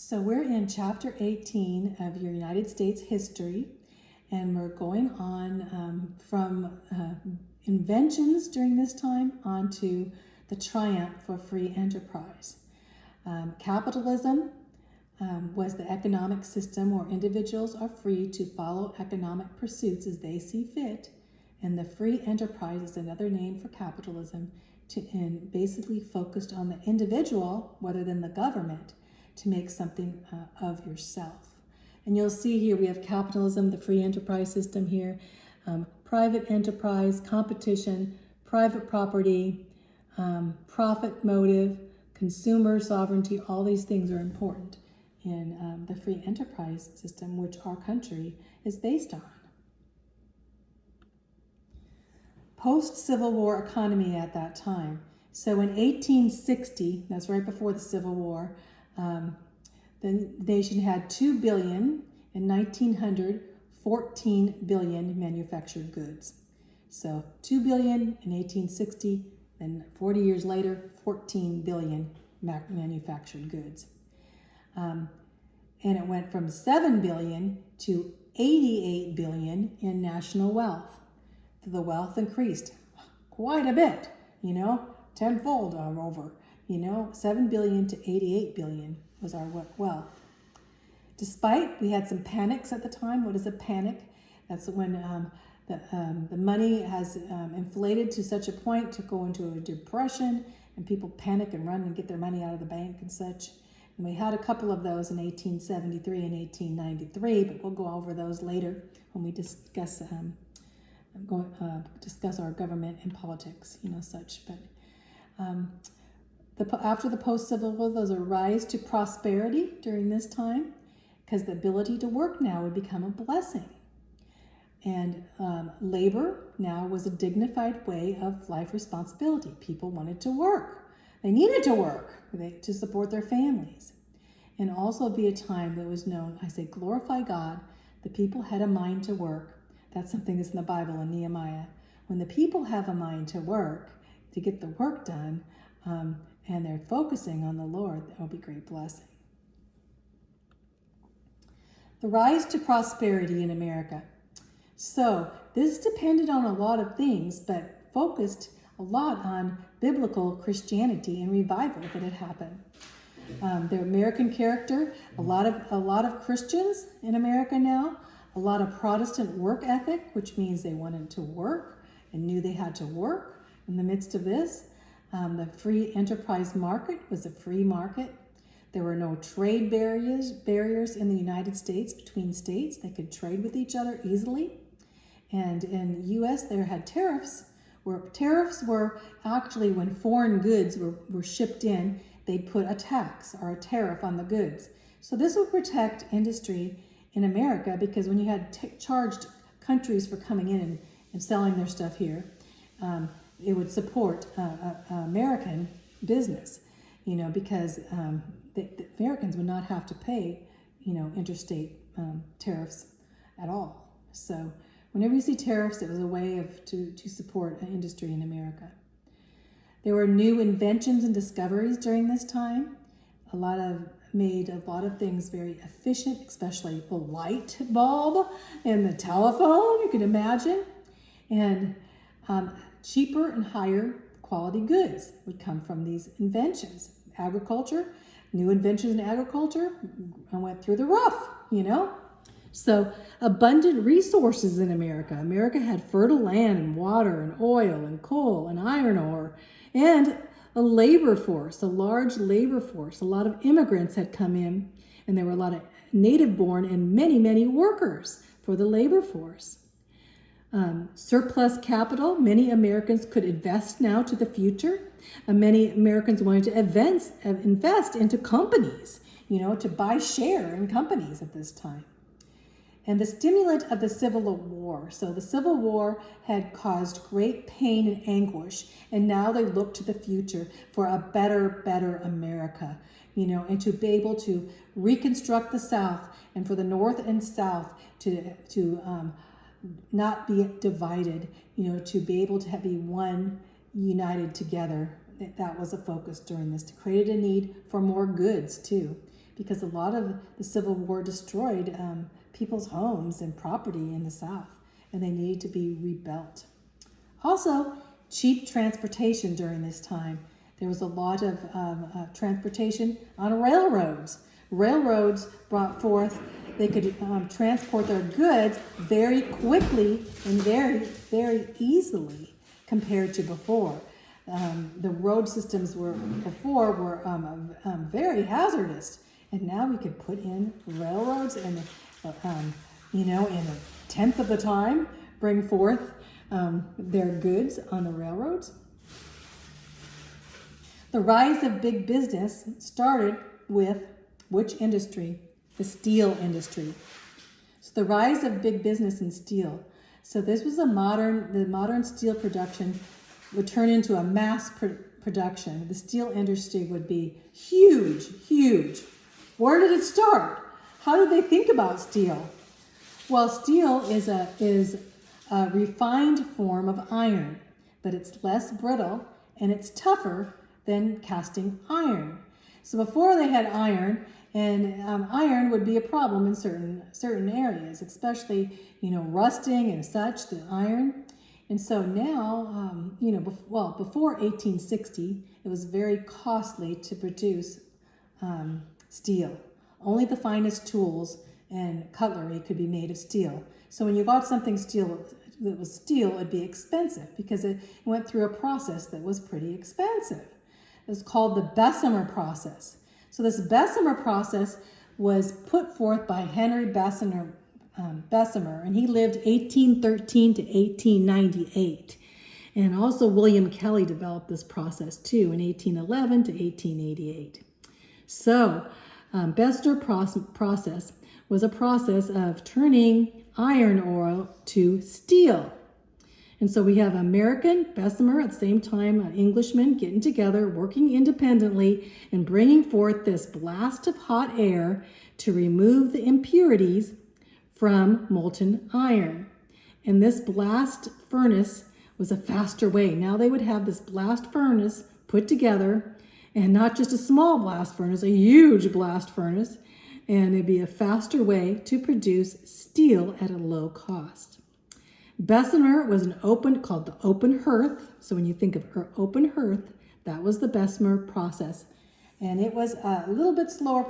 So we're in chapter 18 of your United States history, and we're going on from inventions during this time onto the triumph for free enterprise. Capitalism was the economic system where individuals are free to follow economic pursuits as they see fit, and the free enterprise is another name for capitalism, and basically focused on the individual rather than the government to make something of yourself. And you'll see here we have capitalism, the free enterprise system here, private enterprise, competition, private property, profit motive, consumer sovereignty. All these things are important in the free enterprise system, which our country is based on. Post-Civil War economy at that time. So in 1860, that's right before the Civil War, the nation had 2 billion, in 1900, 14 billion manufactured goods. So 2 billion in 1860, then 40 years later, 14 billion manufactured goods. And it went from 7 billion to 88 billion in national wealth. The wealth increased quite a bit, tenfold over, 7 billion to 88 billion was our wealth. Despite, we had some panics at the time. What is a panic? That's when the money has inflated to such a point to go into a depression, and people panic and run and get their money out of the bank and such. And we had a couple of those in 1873 and 1893, but we'll go over those later when we discuss discuss our government and politics, such. But after the post-Civil War, there's a rise to prosperity during this time, because the ability to work now would become a blessing. And labor now was a dignified way of life responsibility. People wanted to work. They needed to work to support their families. And also be a time that was known, glorify God. The people had a mind to work. That's something that's in the Bible in Nehemiah. When the people have a mind to work, to get the work done, and they're focusing on the Lord, that will be great blessing. The rise to prosperity in America. So this depended on a lot of things, but focused a lot on biblical Christianity and revival that had happened. The American character, a lot of Christians in America now, a lot of Protestant work ethic, which means they wanted to work and knew they had to work in the midst of this. The free enterprise market was a free market. There were no trade barriers in the United States between states. They could trade with each other easily. And in the U.S., there had tariffs, where tariffs were actually when foreign goods were shipped in, they'd put a tax or a tariff on the goods. So this would protect industry in America, because when you had charged countries for coming in and selling their stuff here, it would support American business, because the Americans would not have to pay, interstate tariffs at all. So whenever you see tariffs, it was a way to support an industry in America. There were new inventions and discoveries during this time. Made a lot of things very efficient, especially the light bulb and the telephone, you can imagine. And cheaper and higher quality goods would come from these inventions. Agriculture, new inventions in agriculture went through the roof, So abundant resources in America. America had fertile land and water and oil and coal and iron ore, and a labor force, a large labor force. A lot of immigrants had come in, and there were a lot of native-born and many, many workers for the labor force. Surplus capital. Many Americans could invest now to the future. Many Americans wanted to invest into companies, to buy share in companies at this time. And the stimulant of the Civil War. So the Civil War had caused great pain and anguish, and now they look to the future for a better America, and to be able to reconstruct the South, and for the North and South to not be divided, to be able to be one, united together. That was a focus during this. It created a need for more goods too. because a lot of the Civil War destroyed people's homes and property in the South, and they needed to be rebuilt. Also, cheap transportation during this time. There was a lot of transportation on railroads. Railroads brought forth, they could transport their goods very quickly and very, very easily compared to before. The road systems were very hazardous, and now we could put in railroads and in a tenth of the time bring forth their goods on the railroads. The rise of big business started with which industry? The steel industry. So the rise of big business in steel. So this was the modern steel production would turn into a mass production. The steel industry would be huge, huge. Where did it start? How did they think about steel? Well, steel is a refined form of iron, but it's less brittle and it's tougher than casting iron. So before they had iron, and iron would be a problem in certain areas, especially rusting and such. The iron. And so now, before 1860, it was very costly to produce steel. Only the finest tools and cutlery could be made of steel. So when you got something that was steel, it'd be expensive because it went through a process that was pretty expensive. It was called the Bessemer process. So this Bessemer process was put forth by Henry Bessemer, and he lived 1813 to 1898. And also William Kelly developed this process too in 1811 to 1888. So Bessemer process was a process of turning iron ore to steel. And so we have American, Bessemer, at the same time, an Englishman getting together, working independently, and bringing forth this blast of hot air to remove the impurities from molten iron. And this blast furnace was a faster way. Now they would have this blast furnace put together, and not just a small blast furnace, a huge blast furnace, and it'd be a faster way to produce steel at a low cost. Bessemer was called the open hearth. So when you think of open hearth, that was the Bessemer process. And it was a little bit slower,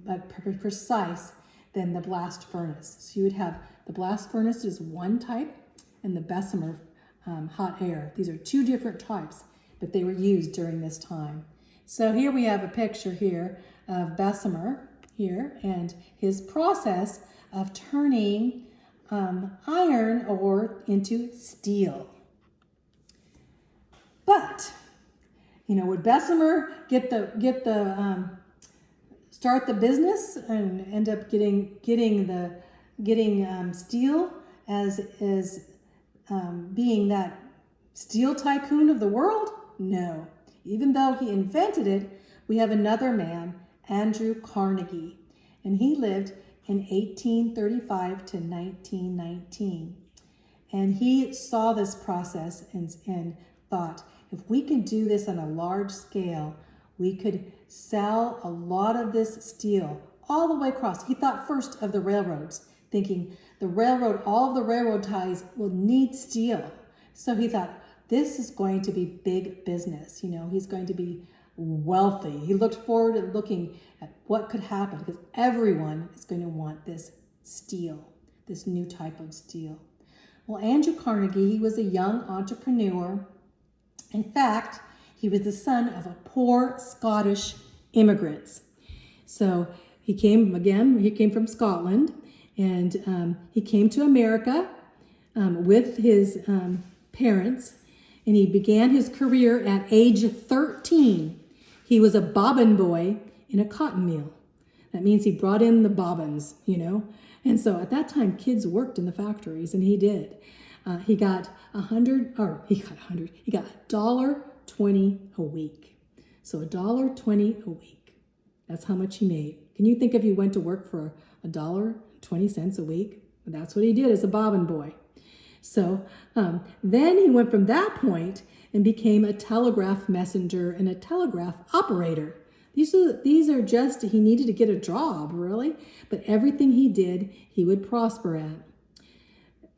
but precise than the blast furnace. So you would have the blast furnace is one type, and the Bessemer hot air. These are two different types, but they were used during this time. So here we have a picture here of Bessemer here and his process of turning iron ore into steel. But would Bessemer start the business and end up getting steel as being that steel tycoon of the world? No. Even though he invented it, we have another man, Andrew Carnegie, and he lived in 1835 to 1919. And he saw this process and thought, if we can do this on a large scale, we could sell a lot of this steel all the way across. He thought first of the railroads, thinking all of the railroad ties will need steel. So he thought, this is going to be big business. He's going to be wealthy. He looked forward to looking at what could happen because everyone is going to want this steel, this new type of steel. Well, Andrew Carnegie, he was a young entrepreneur. In fact, he was the son of a poor Scottish immigrants. So he came from Scotland, and he came to America with his parents, and he began his career at age 13. He was a bobbin boy in a cotton mill. That means he brought in the bobbins, And so at that time, kids worked in the factories, and he did. He got $1.20 a week. So $1.20 a week. That's how much he made. Can you think if you went to work for $1.20 a week? That's what he did as a bobbin boy. So then he went from that point and became a telegraph messenger and a telegraph operator. These are just, he needed to get a job, really. But everything he did, he would prosper at.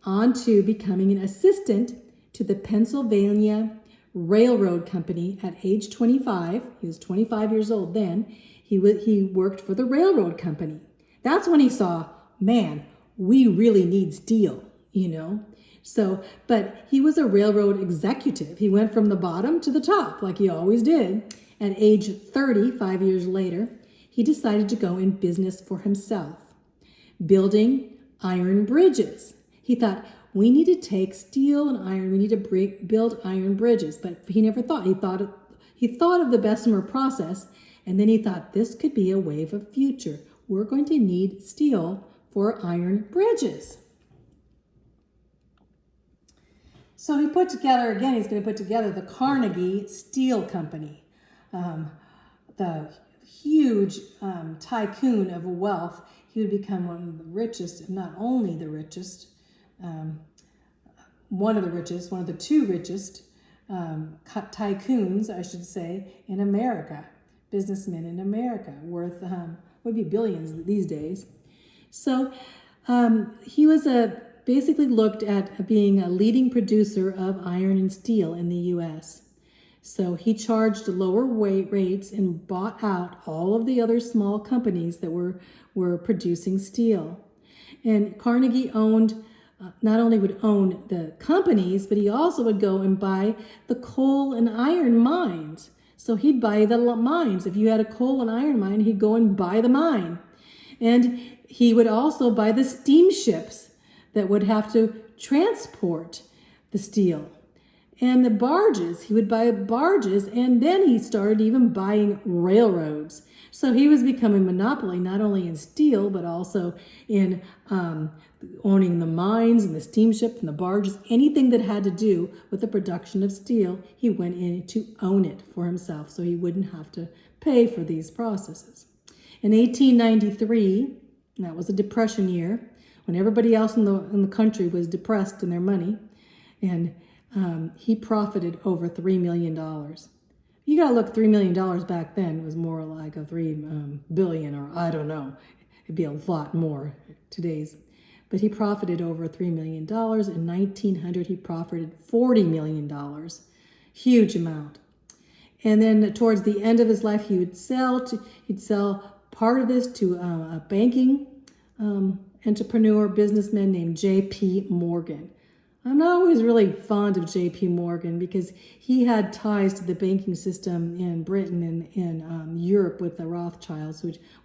On to becoming an assistant to the Pennsylvania Railroad Company at age 25. He was 25 years old then. He worked for the railroad company. That's when he saw, man, we really need steel, So, but he was a railroad executive. He went from the bottom to the top, like he always did. At age 30, 5 years later, he decided to go in business for himself, building iron bridges. He thought, we need to take steel and iron, we need to build iron bridges. But he never thought, he thought of the Bessemer process, and then he thought, this could be a wave of future. We're going to need steel for iron bridges. So he's going to put together the Carnegie Steel Company, the huge tycoon of wealth. He would become one of the richest, if not only the richest, one of the two richest tycoons, I should say, in America, businessmen in America, worth would be billions these days. So he was basically looked at being a leading producer of iron and steel in the U.S. So he charged lower rates and bought out all of the other small companies that were producing steel. And Carnegie not only would own the companies, but he also would go and buy the coal and iron mines. So he'd buy the mines. If you had a coal and iron mine, he'd go and buy the mine. And he would also buy the steamships that would have to transport the steel. And the barges, he would buy barges, and then he started even buying railroads. So he was becoming a monopoly not only in steel, but also in owning the mines and the steamship and the barges. Anything that had to do with the production of steel, he went in to own it for himself so he wouldn't have to pay for these processes. In 1893, that was a depression year, when everybody else in the country was depressed in their money, and he profited over $3 million. You got to look, $3 million back then was more like a 3 billion, or I don't know. It'd be a lot more today's. But he profited over $3 million. In 1900, he profited $40 million. Huge amount. And then towards the end of his life, he'd sell part of this to a banking entrepreneur, businessman named J.P. Morgan. I'm not always really fond of J.P. Morgan because he had ties to the banking system in Britain and in Europe with the Rothschilds,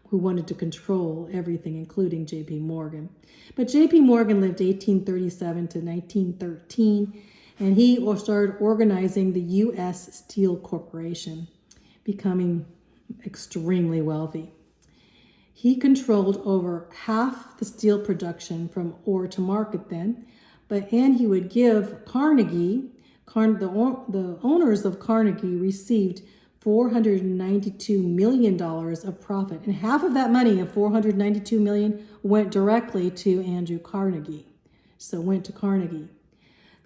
who wanted to control everything, including J.P. Morgan. But J.P. Morgan lived 1837 to 1913, and he started organizing the U.S. Steel Corporation, becoming extremely wealthy. He controlled over half the steel production from ore to market then, and he would give Carnegie, the owners of Carnegie received $492 million of profit. And half of that money, of $492 million, went directly to Andrew Carnegie. So went to Carnegie.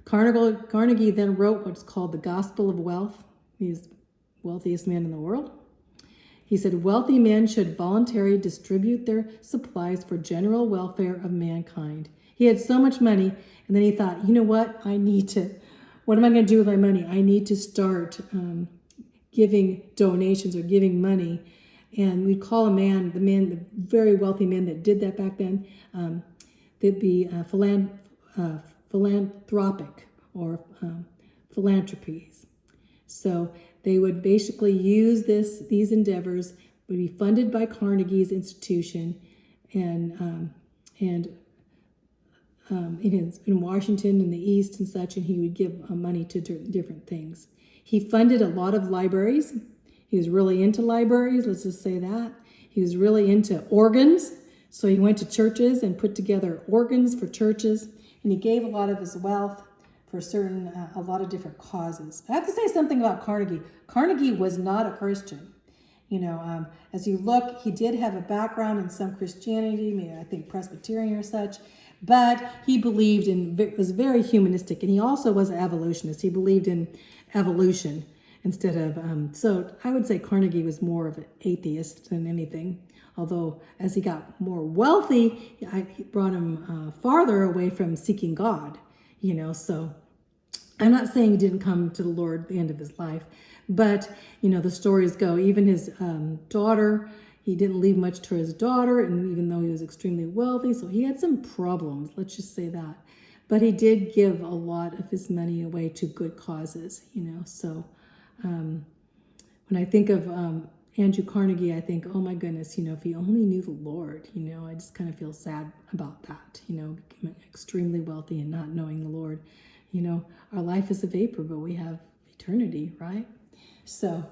Carnegie then wrote what's called the Gospel of Wealth. He's the wealthiest man in the world. He said, wealthy men should voluntarily distribute their supplies for general welfare of mankind. He had so much money, and then he thought, you know what? what am I going to do with my money? I need to start giving donations or giving money. And we'd call the very wealthy men that did that back then, they'd be philanthropic or philanthropies. So they would basically use these endeavors, would be funded by Carnegie's institution, and in Washington in the East and such, and he would give money to different things. He funded a lot of libraries. He was really into libraries, let's just say that. He was really into organs, so he went to churches and put together organs for churches, and he gave a lot of his wealth for a lot of different causes. I have to say something about Carnegie. Carnegie was not a Christian. As you look, he did have a background in some Christianity, maybe I think Presbyterian or such, but he was very humanistic, and he also was an evolutionist. He believed in evolution, instead of, so I would say Carnegie was more of an atheist than anything. Although as he got more wealthy, he brought him farther away from seeking God, so I'm not saying he didn't come to the Lord at the end of his life, but, the stories go, even his daughter, he didn't leave much to his daughter, and even though he was extremely wealthy, so he had some problems, let's just say that. But he did give a lot of his money away to good causes, so when I think of Andrew Carnegie, I think, oh my goodness, if he only knew the Lord, I just kind of feel sad about that, becoming extremely wealthy and not knowing the Lord. Our life is a vapor, but we have eternity, right? So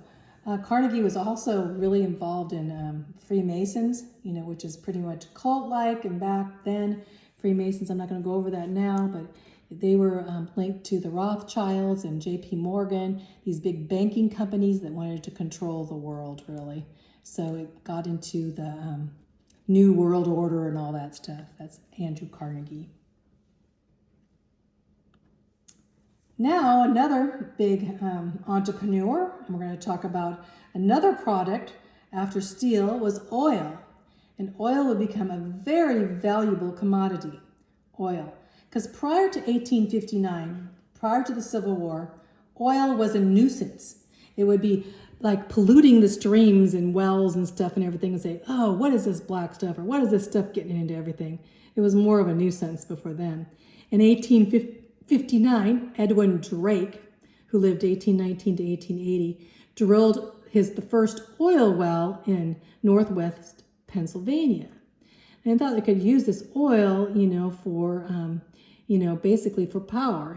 Carnegie was also really involved in Freemasons, which is pretty much cult-like. And back then, Freemasons, I'm not going to go over that now, but they were linked to the Rothschilds and J.P. Morgan, these big banking companies that wanted to control the world, really. So it got into the New World Order and all that stuff. That's Andrew Carnegie. Now, another big entrepreneur, and we're going to talk about another product after steel, was oil. And oil would become a very valuable commodity, oil. Because prior to 1859, prior to the Civil War, oil was a nuisance. It would be like polluting the streams and wells and stuff and everything, and say, oh, what is this black stuff? Or what is this stuff getting into everything? It was more of a nuisance before then. In 1859, Edwin Drake, who lived 1819 to 1880, drilled the first oil well in northwest Pennsylvania. And thought they could use this oil, for, basically for power,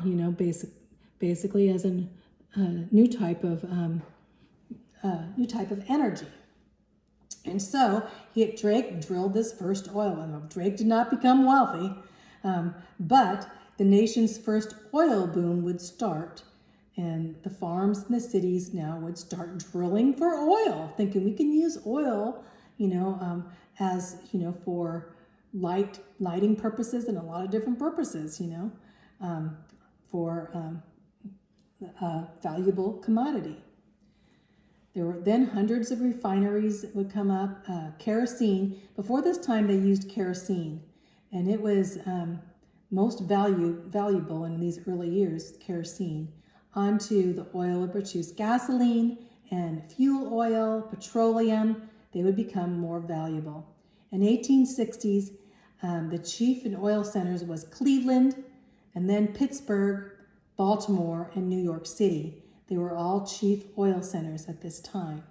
basically as a new type of energy. And so Drake drilled this first oil well. Drake did not become wealthy, but the nation's first oil boom would start, and the farms and the cities now would start drilling for oil, thinking we can use oil, as, for lighting purposes and a lot of different purposes, for a valuable commodity. There were then hundreds of refineries that would come up. Kerosene, before this time they used kerosene, and it was most valuable in these early years, kerosene, onto the oil would produce gasoline and fuel oil, petroleum. They would become more valuable. In 1860s, the chief in oil centers was Cleveland, and then Pittsburgh, Baltimore, and New York City. They were all chief oil centers at this time.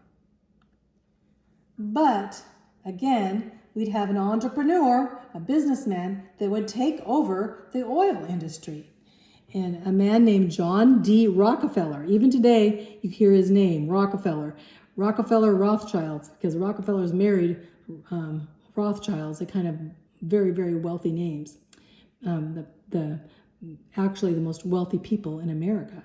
But again, we'd have an entrepreneur, a businessman, that would take over the oil industry. And a man named John D. Rockefeller, even today you hear his name, Rockefeller Rothschilds, because Rockefellers married Rothschilds, they kind of very, very wealthy names. Actually the most wealthy people in America.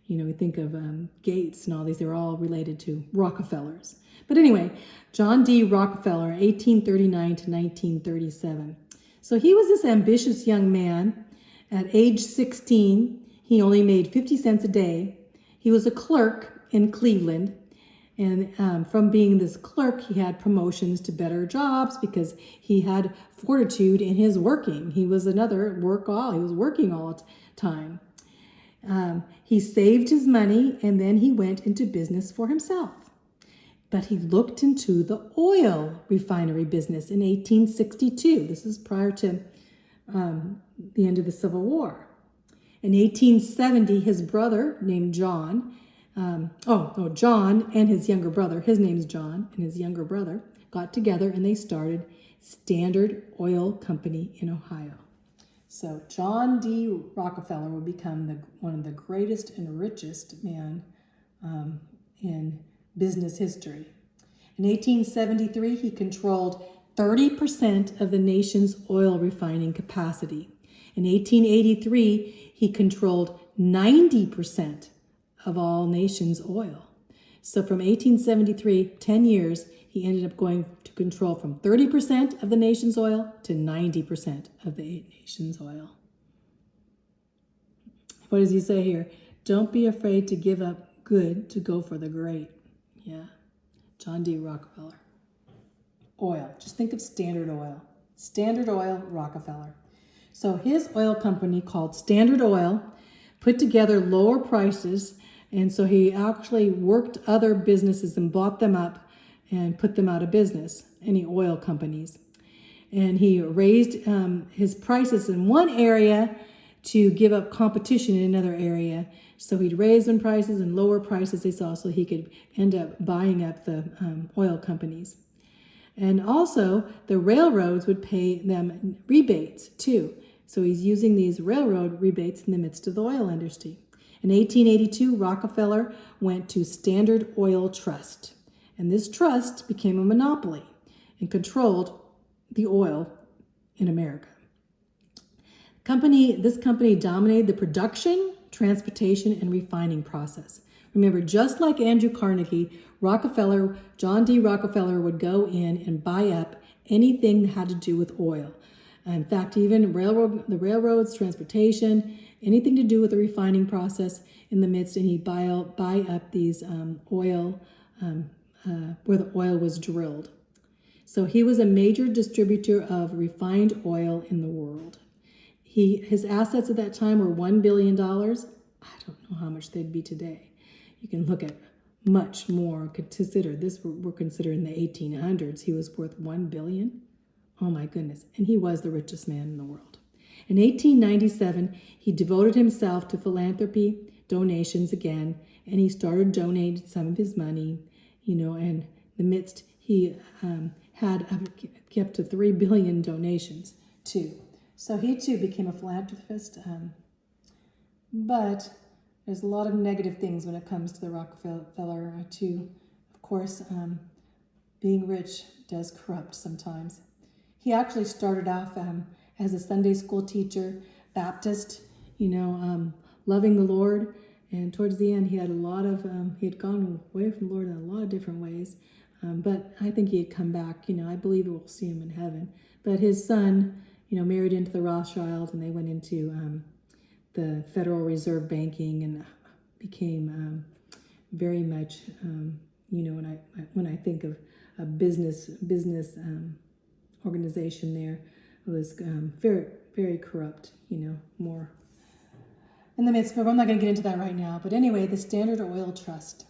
We think of Gates and all these, they're all related to Rockefellers. But anyway, John D. Rockefeller, 1839 to 1937. So he was this ambitious young man. At age 16, he only made 50 cents a day. He was a clerk in Cleveland. And from being this clerk, he had promotions to better jobs because he had fortitude in his working. He was another workaholic. He was working all the time. He saved his money, and then he went into business for himself. But he looked into the oil refinery business in 1862. This is prior to the end of the Civil War. In 1870, his brother named John, John and his younger brother, his name's John, and his younger brother got together and they started Standard Oil Company in Ohio. So John D. Rockefeller would become one of the greatest and richest men in business history. In 1873, he controlled 30% of the nation's oil refining capacity. In 1883, he controlled 90% of all nation's oil. So from 1873, 10 years, he ended up going to control from 30% of the nation's oil to 90% of the nation's oil. What does he say here? Don't be afraid to give up good to go for the great. Yeah. John D. Rockefeller. Oil. Just think of Standard Oil. Standard Oil, Rockefeller. So his oil company called Standard Oil put together lower prices, and so he actually worked other businesses and bought them up and put them out of business, any oil companies. And he raised his prices in one area to give up competition in another area. So he'd raise them prices and lower prices they saw so he could end up buying up the oil companies. And also the railroads would pay them rebates too. So he's using these railroad rebates in the midst of the oil industry. In 1882, Rockefeller went to Standard Oil Trust. And this trust became a monopoly and controlled the oil in America. This company dominated the production, transportation, and refining process. Remember, just like Andrew Carnegie, John D. Rockefeller would go in and buy up anything that had to do with oil. In fact, even the railroads, transportation, anything to do with the refining process in the midst, and he'd buy up these oil where the oil was drilled. So he was a major distributor of refined oil in the world. His assets at that time were $1 billion. I don't know how much they'd be today. You can look at much more. Consider this, we're considering the 1800s. He was worth $1 billion. Oh my goodness. And he was the richest man in the world. In 1897, he devoted himself to philanthropy, donations again, and he started donating some of his money, and in the midst, he had kept to 3 billion donations too. So he too became a philanthropist, but there's a lot of negative things when it comes to the Rockefeller too. Of course, being rich does corrupt sometimes. He actually started off as a Sunday school teacher, Baptist, loving the Lord. And towards the end, he had he had gone away from the Lord in a lot of different ways. But I think he had come back. I believe we'll see him in heaven. But his son, married into the Rothschild, and they went into the Federal Reserve banking and became very much, when I think of a business organization there, it was very, very corrupt, more in the midst. But I'm not going to get into that right now. But anyway, the Standard Oil Trust.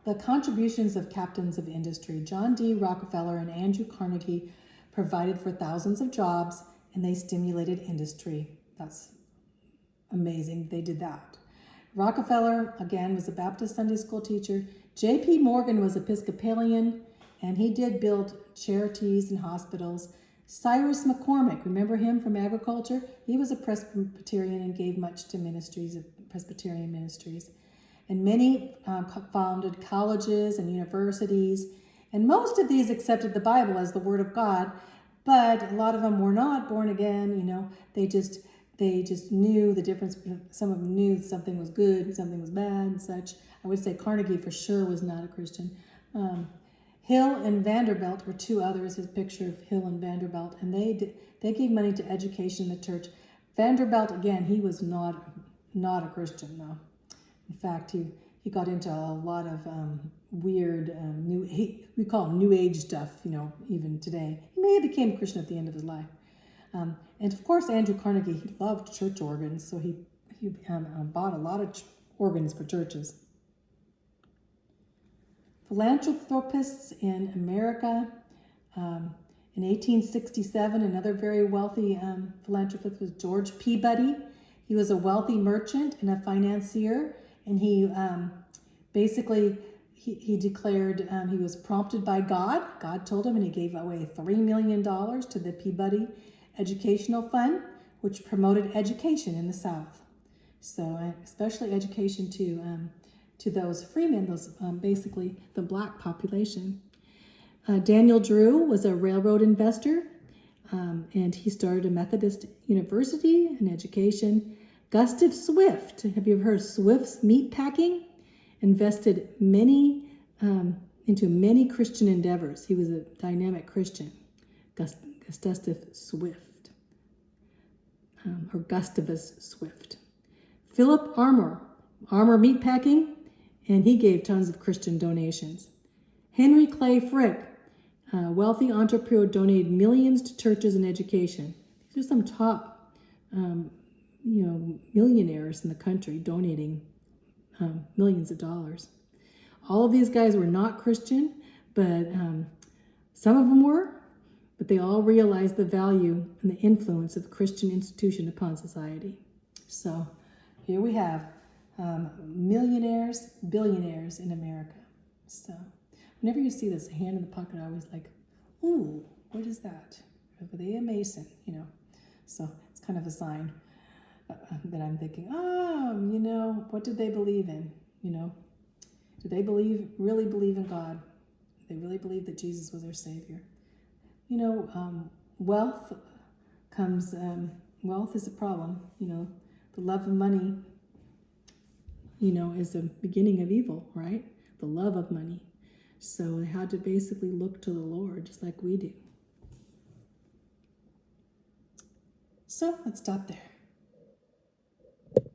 The contributions of captains of industry, John D. Rockefeller and Andrew Carnegie, provided for thousands of jobs, and they stimulated industry. That's amazing. They did that. Rockefeller, again, was a Baptist Sunday school teacher. J.P. Morgan was Episcopalian, and he did build charities and hospitals. Cyrus McCormick, remember him from agriculture? He was a Presbyterian and gave much to Presbyterian ministries. And many founded colleges and universities. And most of these accepted the Bible as the Word of God, but a lot of them were not born again. They just knew the difference. Some of them knew something was good and something was bad and such. I would say Carnegie for sure was not a Christian. Hill and Vanderbilt were two others. His picture of Hill and Vanderbilt, and they gave money to education in the church. Vanderbilt, again, he was not a Christian, though. In fact, he got into a lot of weird we call it New Age stuff, even today. He may have became a Christian at the end of his life. And of course, Andrew Carnegie, he loved church organs, so he bought a lot of organs for churches. Philanthropists in America. In 1867, another very wealthy philanthropist was George Peabody. He was a wealthy merchant and a financier, and he basically declared he was prompted by God. God told him, and he gave away $3 million to the Peabody Educational Fund, which promoted education in the South. So especially education to those freemen, those basically the black population. Daniel Drew was a railroad investor, and he started a Methodist university in education. Gustav Swift, have you ever heard of Swift's meat packing? Invested into many Christian endeavors. He was a dynamic Christian. Gustav Swift, or Gustavus Swift. Philip Armour, Armour Meatpacking, and he gave tons of Christian donations. Henry Clay Frick, a wealthy entrepreneur, donated millions to churches and education. These are some top, millionaires in the country donating millions of dollars. All of these guys were not Christian, but some of them were, but they all realized the value and the influence of the Christian institution upon society. So here we have millionaires, billionaires in America. So whenever you see this hand in the pocket, I always like, ooh, what is that? Are they a Mason? So it's kind of a sign that I'm thinking, what did they believe in? Did they really believe in God? Did they really believe that Jesus was their Savior? Wealth is a problem. The love of money, is the beginning of evil, right? The love of money. So they had to basically look to the Lord, just like we do. So let's stop there.